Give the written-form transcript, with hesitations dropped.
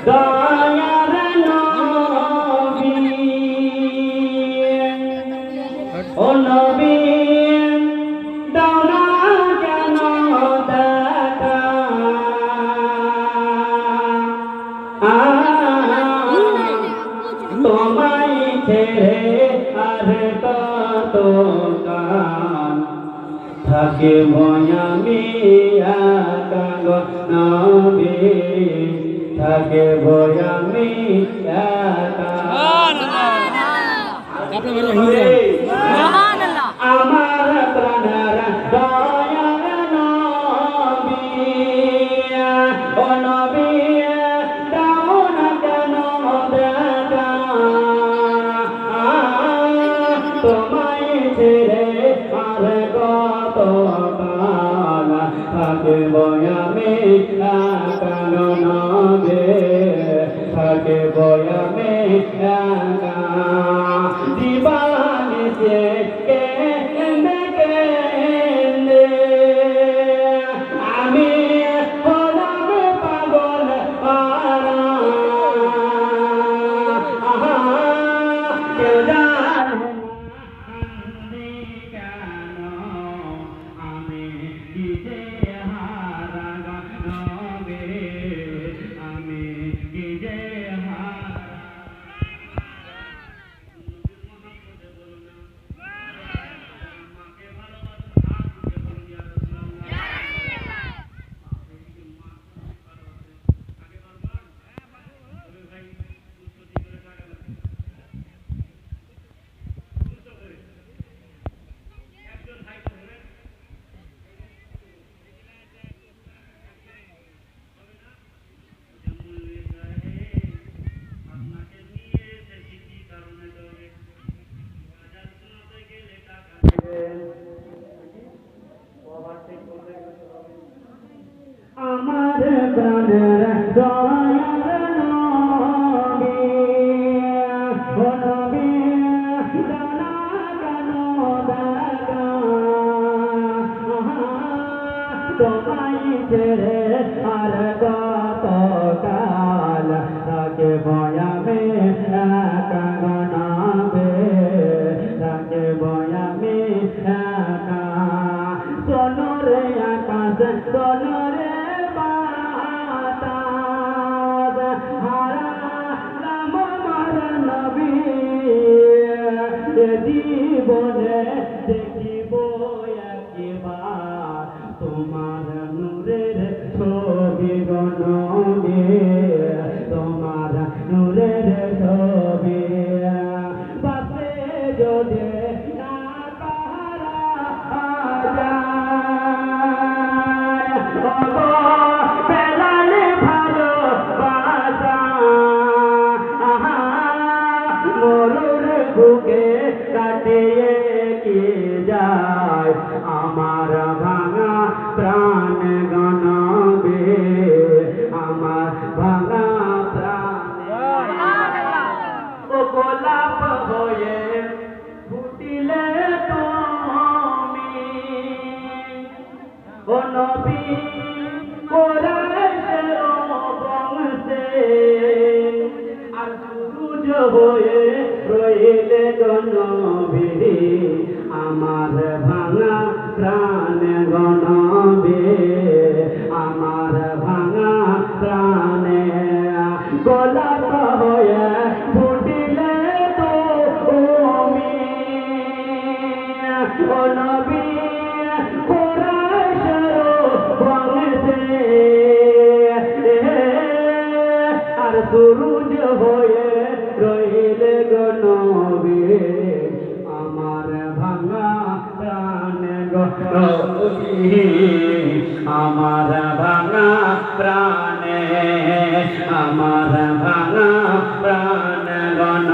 দয়ার নবী ও নবী দাও না কেন দেখা তোমায় ছেড়ে আর কত কাল থাকে আমি একা গো নবী থাকে আমি একা আমার প্রাণের দয়ার নবী ও নবী দাও না কেন দেখা তোমায় ছেড়ে আর কত কাল থাকব আমি একা নবী থাকব আমি একা জীবন যে কেন্দে কেন্দে আমি হলাম পাগল পারা কেউ জানে কেন আমি কি যে হারা নবে আমি কি যে আমার প্রাণের দয়ার নবী ও নবী দানা কেন দেখা তোমায় ছেড়ে আর কত কাল থাকব আমি একা নবী থাকব আমি একা শোনো রে আকাশ শোনো রে বাতাস হারালাম আমার নবী জীবনে দেখিব একবার তোমার নূরের ছবি গো নবী তোমার নূরের ছবি বাসে যদি না পারা যায় পেলালে ভালোবাসা মরুর বুকে কাটিয়ে কি যায় আমার ভাঙা প্রাণ গণবে আমার ভাঙা প্রাণ ও গোলাপ হয়ে ফুটিলে তুমি ও নবী কোরাইশের বংশে আর সূর্য হয়ে রইলে গণবী আমার ভাঙা প্রাণ গণবে আমার ভাঙা প্রাণে গোলাপ হয়ে ফুটিলে তুমি ও নবী কোরাইশের বংশে আর সূরজ হয়ে রইলে গণবে আমার ভাঙা প্রাণ গণবী আমার ভাঙা প্রাণে আমার ভাঙা প্রাণ গণ